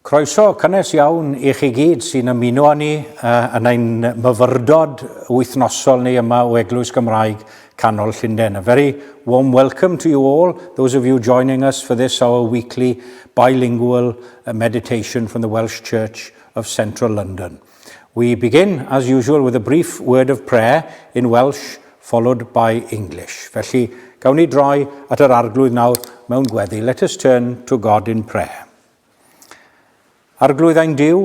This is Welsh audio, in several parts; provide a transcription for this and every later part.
Croeso cynnes iawn i chi gyd sy'n ymuno â ni yn ein myfyrdod wythnosol ni yma o Eglwys Gymraeg Canol Llundain. A very warm welcome to you all, those of you joining us for this our weekly bilingual meditation from the Welsh Church of Central London. We begin, as usual, with a brief word of prayer in Welsh, followed by English. Felly, gawn ni droi at yr arglwydd nawr mewn gweddi. Let us turn to God in prayer. Arglwyddau'n Duw,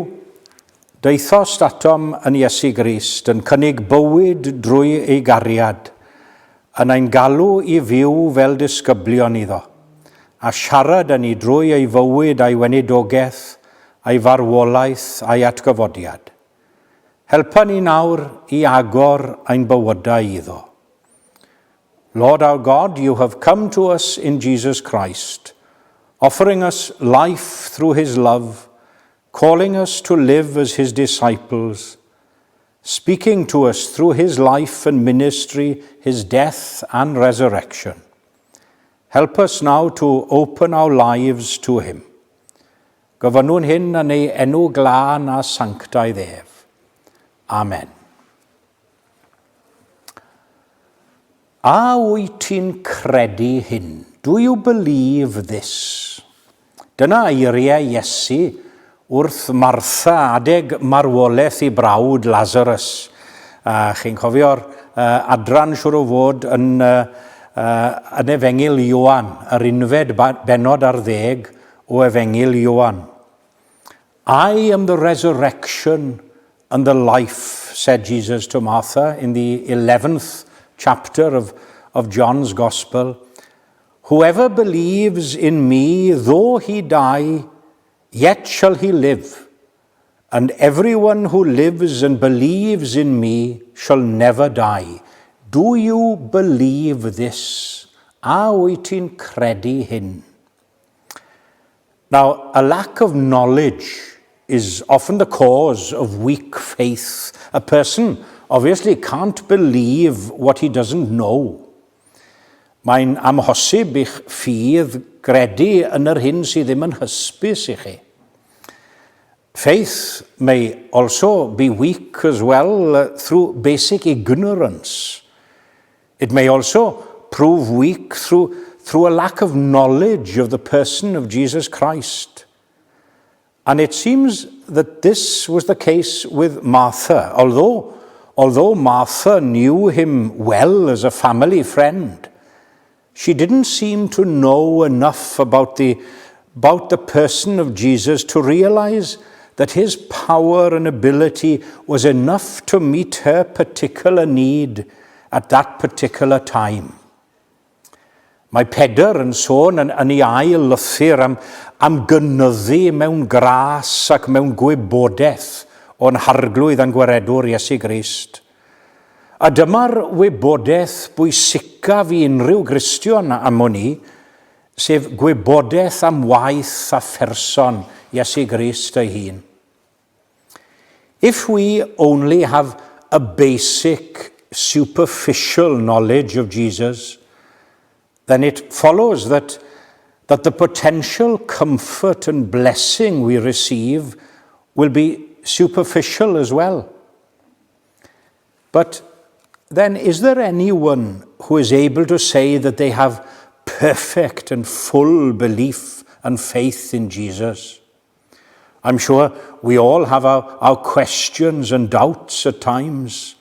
deithos atom yn Iesu Grist yn cynnig bywyd drwy ei gariad, yn ein galw i fyw fel disgyblion iddo, a siarad yn ei drwy ei fywyd a'i weinidogaeth, a'i farwolaeth a'i atgyfodiad. Helpa ni nawr i agor ein bywydau iddo. Lord our God, you have come to us in Jesus Christ, offering us life through his love, calling us to live as his disciples, speaking to us through his life and ministry, his death and resurrection. Help us now to open our lives to him. Gofynnwn hyn yn ei enw glân a sanctaidd ef. Amen. A wyt ti'n credu hyn? Do you believe this? Dyna eiriau Iesu wrth Martha adeg marwolaeth i brawd Lazarus. Chi'n cofio'r adran siwr o fod yn Efengil Ioan, yr unfed benod ar 10 o Efengil Ioan. I am the resurrection and the life, said Jesus to Martha in the 11th chapter of John's Gospel. Whoever believes in me, though he die, yet shall he live, and everyone who lives and believes in me shall never die. Do you believe this? A wyt ti'n credu hyn? Now, a lack of knowledge is often the cause of weak faith. A person obviously can't believe what he doesn't know. Mae'n amhosib i'ch ffydd gredu yn yr hyn sydd ddim yn hysbys i chi. Faith may also be weak as well through basic ignorance. It may also prove weak through a lack of knowledge of the person of Jesus Christ. And it seems that this was the case with Martha. Although Martha knew him well as a family friend, she didn't seem to know enough about the person of Jesus to realize that his power and ability was enough to meet her particular need at that particular time. Mae Pedr yn sôn yn ei ail lythyr am gynyddu mewn gras ac mewn gwybodaeth o'n harglwydd a'n gwaredwr Iesu Grist. A dyma'r wybodaeth bwysicaf i unrhyw Gristion am hwn i, sef gwybodaeth am waith a pherson Iesu Grist ei hun. If we only have a basic, superficial knowledge of Jesus, then it follows that the potential comfort and blessing we receive will be superficial as well. But then, is there anyone who is able to say that they have perfect and full belief and faith in Jesus? I'm sure we all have our questions and doubts at times.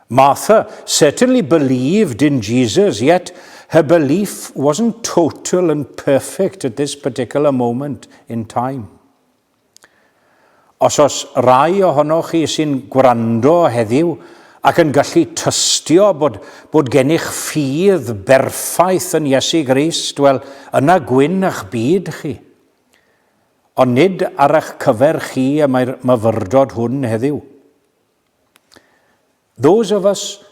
Martha certainly believed in Jesus, yet her belief wasn't total and perfect at this particular moment in time. Os rai ohonoch chi sy'n gwrando heddiw ac yn gallu tystio bod gennych ffydd berffaith yn Iesu Grist, wel, yna gwyn eich byd chi. Ond nid ar eich cyfer chi y mae'r myfyrdod hwn heddiw. Those of us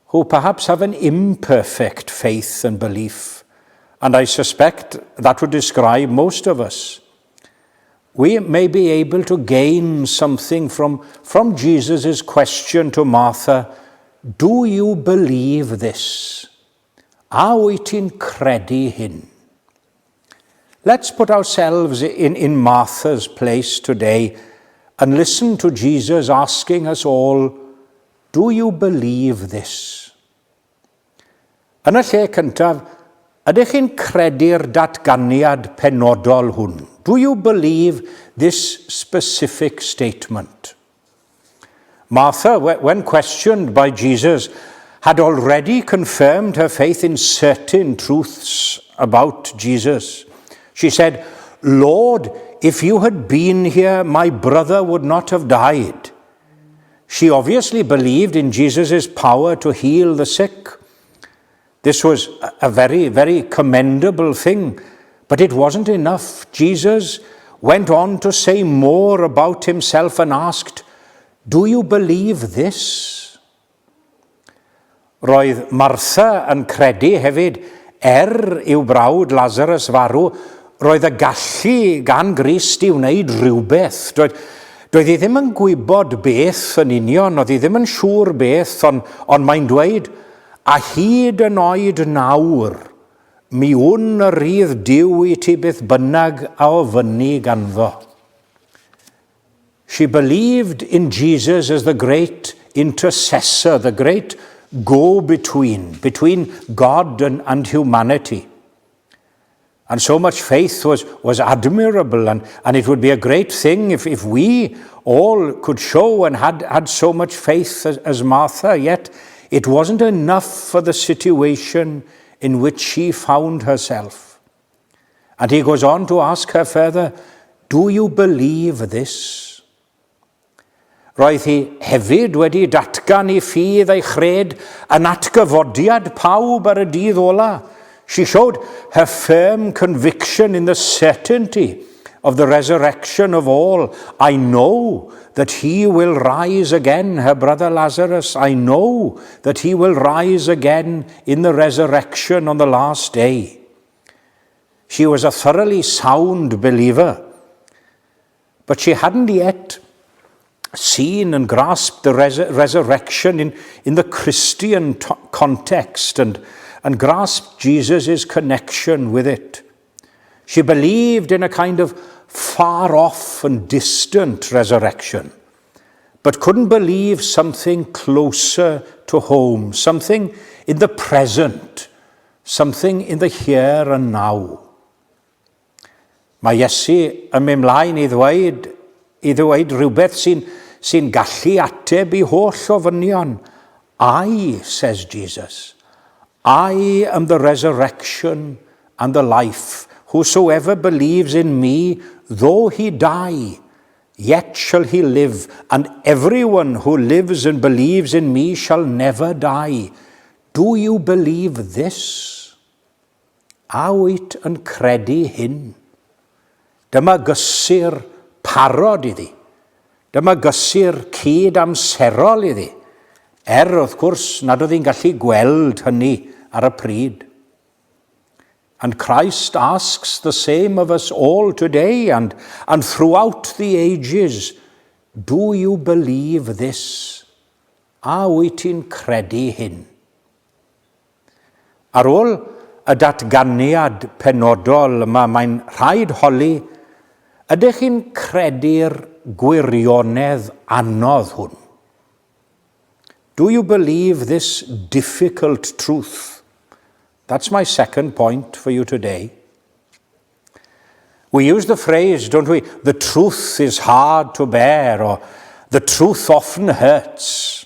who perhaps have an imperfect faith and belief, and I suspect that would describe most of us, we may be able to gain something from Jesus' question to Martha, do you believe this? A wyt ti'n credu hyn? Let's put ourselves in Martha's place today and listen to Jesus asking us all, do you believe this? Yn y lle cyntaf, ydych chi'n credu'r datganiad penodol hwn? Do you believe this specific statement? Martha, when questioned by Jesus, had already confirmed her faith in certain truths about Jesus. She said, Lord, if you had been here, my brother would not have died. She obviously believed in Jesus' power to heal the sick. This was a very, very commendable thing, but it wasn't enough. Jesus went on to say more about himself and asked, do you believe this? Roedd Martha yn credu hefyd, i'w brawd Lazarus farw, roedd y gallu gan Grist i wneud rhywbeth. Doedd hi ddim yn gwybod beth yn union, oedd hi ddim yn siŵr beth, ond mae'n dweud, a hyd yn oed nawr, mi wn y rydd Duw i ti beth bynnag a ofynnu ganddo. She believed in Jesus as the great intercessor, the great go-between, between God and humanity. And so much faith was admirable, and it would be a great thing if we all could show and had so much faith as Martha, yet it wasn't enough for the situation in which she found herself. And he goes on to ask her further, do you believe this? Roedd hi hefyd wedi datgan I ffydd ei chred yn atgyfodiad pawb ar y dydd ola. She showed her firm conviction in the certainty of the resurrection of all. I know that he will rise again, her brother Lazarus. I know that he will rise again in the resurrection on the last day. She was a thoroughly sound believer, but she hadn't yet seen and grasped the resurrection in the Christian context and grasped Jesus' connection with it. She believed in a kind of far-off and distant resurrection, but couldn't believe something closer to home, something in the present, something in the here and now. Mae Iesu yn mynd mlaen I ddweud rhywbeth sy'n gallu ateb I holl ofynion. I, says Jesus, I am the resurrection and the life. Whosoever believes in me, though he die, yet shall he live. And everyone who lives and believes in me shall never die. Do you believe this? A wyt yn credu hyn? Dyma gysur parod iddi. Dyma gysur cyd amserol iddi. Wrth gwrs nad oedd hi'n gallu gweld hynny ar y pryd. And Christ asks the same of us all today and throughout the ages. Do you believe this? A wyt ti'n credu hyn? Ar ôl y datganiad penodol yma, mae'n rhaid holi, ydych chi'n credu'r gwirionedd anodd hwn? Do you believe this difficult truth? That's my second point for you today. We use the phrase, don't we, the truth is hard to bear, or the truth often hurts.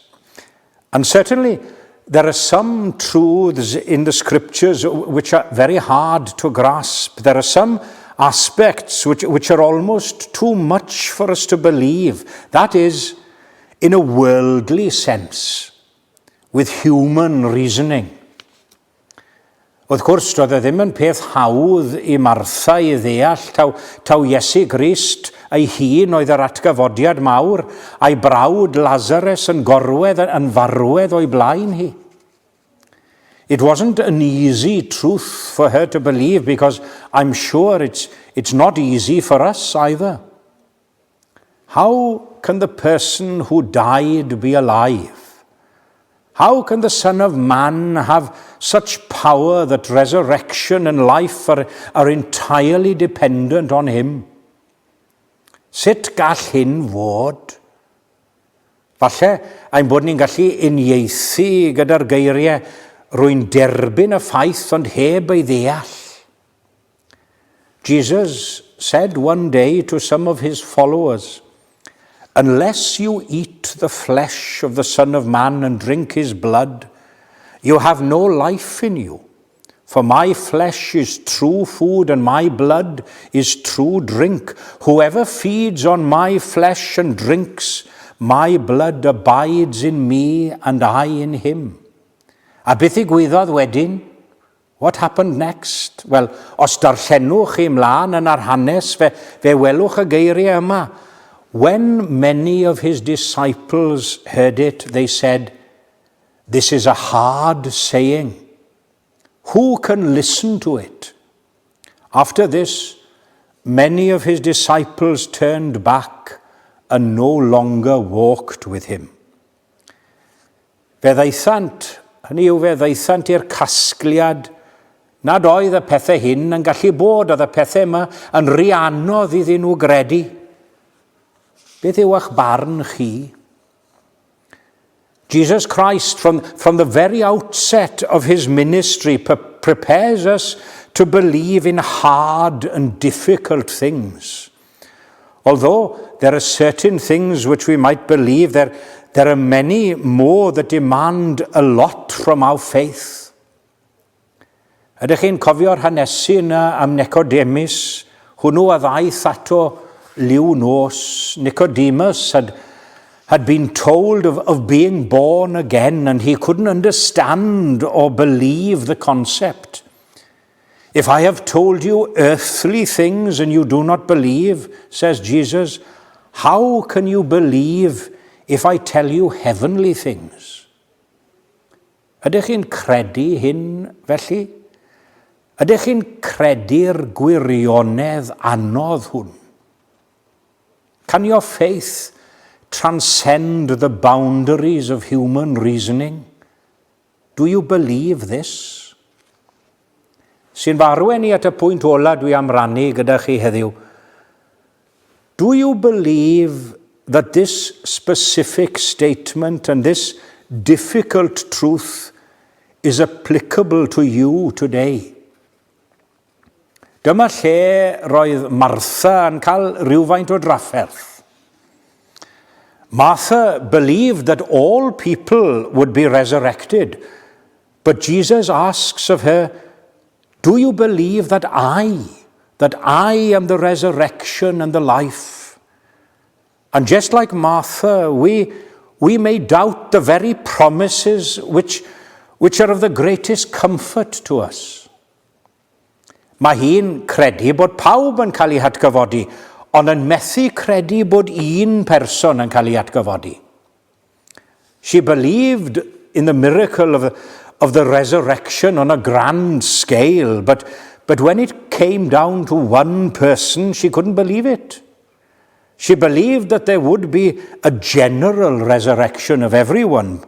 And certainly there are some truths in the scriptures which are very hard to grasp. There are some aspects which are almost too much for us to believe. That is, in a worldly sense, with human reasoning. Wrth gwrs, doedd e ddim yn peth hawdd I Martha I ddeall taw Iesu Grist ei hun oedd yr atgyfodiad mawr, a'i brawd Lazarus yn gorwedd yn farwedd o'i blaen hi. It wasn't an easy truth for her to believe, because I'm sure it's not easy for us either. How can the person who died be alive? How can the Son of Man have such power that resurrection and life are entirely dependent on him? Sut gall hyn fod? Falle ein bod ni'n gallu uniaethu gyda'r geiriau rwy'n derbyn y ffaith ond heb ei ddeall. Jesus said one day to some of his followers, "Unless you eat the flesh of the Son of Man and drink his blood, you have no life in you. For my flesh is true food and my blood is true drink. Whoever feeds on my flesh and drinks my blood abides in me and I in him." A beth ddigwyddodd wedyn? What happened next? Wel, os darllenwch chi mlaen yn ar hanes, fe welwch y geiriau yma. When many of his disciples heard it, they said, "This is a hard saying. Who can listen to it?" After this, many of his disciples turned back and no longer walked with him. Fe ddeithant, hynny yw fe ddeithant i'r casgliad, nad oedd y pethau hyn yn gallu bod, oedd y pethau yma yn rhy anodd iddyn nhw gredu. Beth yw eich barn chi? Jesus Christ, from the very outset of his ministry, prepares us to believe in hard and difficult things. Although there are certain things which we might believe, there are many more that demand a lot from our faith. Ydych chi'n cofio'r hanesu yna am Nicodemus? Hwnnw a ddaeth ato liw nos. Nicodemus had been told of being born again, and he couldn't understand or believe the concept. "If I have told you earthly things and you do not believe," says Jesus, "how can you believe if I tell you heavenly things?" Ydych chi'n credu hyn felly? Ydych chi'n credu'r gwirionedd anodd hwn? Can your faith transcend the boundaries of human reasoning? Do you believe this? Sy'n farwen ni at y pwynt ola dwi am rannu gyda chi heddiw. Do you believe that this specific statement and this difficult truth is applicable to you today? Dyma lle roedd Martha yn cael rhywfaint o drafferth. Martha believed that all people would be resurrected, but Jesus asks of her, "Do you believe that I am the resurrection and the life?" And just like Martha, we may doubt the very promises which are of the greatest comfort to us. Mae hi'n credu bod pawb yn cael ei hatgyfodi, ond yn methu credu bod un person yn cael ei hatgyfodi. She believed in the miracle of the resurrection on a grand scale, but when it came down to one person, she couldn't believe it. She believed that there would be a general resurrection of everyone.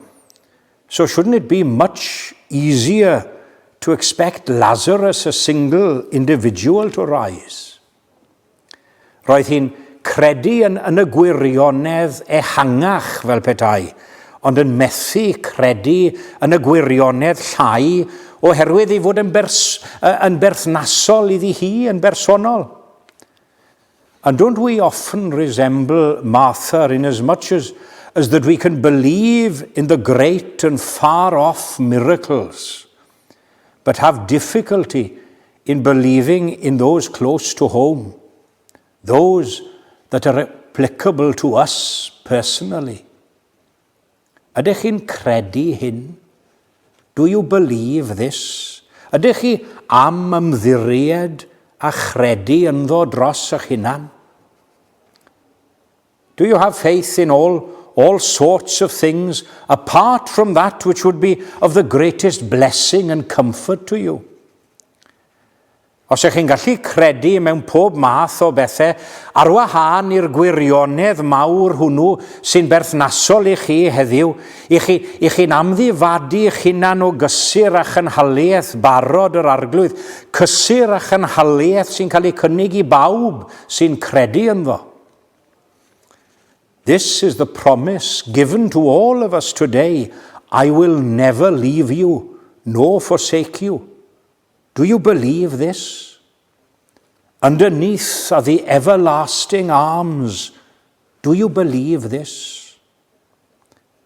So shouldn't it be much easier to expect Lazarus, a single individual, to rise? Roedd hi'n credu yn y gwirionedd ehangach fel petai, ond yn methu credu yn y gwirionedd llai oherwydd ei fod yn berthnasol iddi hi, yn bersonol. And don't we often resemble Martha in as much as that we can believe in the great and far-off miracles, but have difficulty in believing in those close to home, those that are applicable to us personally? Ydych chi'n credu hyn? Do you believe this? Ydych chi am ymddiried a chredu ynddo dros eich hunan? Do you have faith in all sorts of things apart from that which would be of the greatest blessing and comfort to you? Os ych chi'n gallu credu mewn pob math o bethau, ar wahân i'r gwirionedd mawr hwnnw sy'n berthnasol i chi heddiw, i chi'n amddifadu eich hunan o gysur a chynhaliaeth barod yr arglwydd, cysur a chynhaliaeth sy'n cael ei cynnig i bawb sy'n credu ynddo. This is the promise given to all of us today. I will never leave you nor forsake you. Do you believe this? Underneath are the everlasting arms. Do you believe this?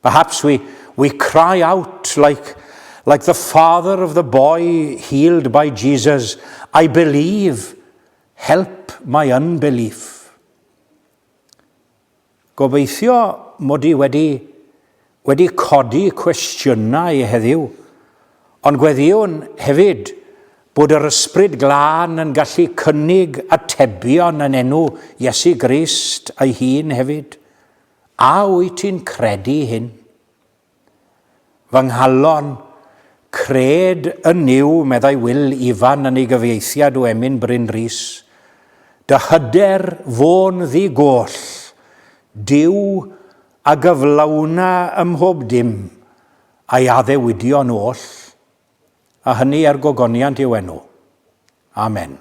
Perhaps we cry out like the father of the boy healed by Jesus, I believe, help my unbelief. Gobeithio mod i wedi codi cwestiynau heddiw, ond gweddiwn hefyd bod yr ysbryd glân yn gallu cynnig atebion yn enw Iesu Grist a'i hun hefyd. A wyt ti'n credu hyn? Fy nghalon, cred yn niw, meddai Wil Ifan yn ei gyfieithiad o Emyn Bryn Rhys. Dy hyder fo'n ddigoll, diw a gyflawna ym mhob dim, a'i addewidion oll, a hynny ar gogoniant i'w enw. Amen.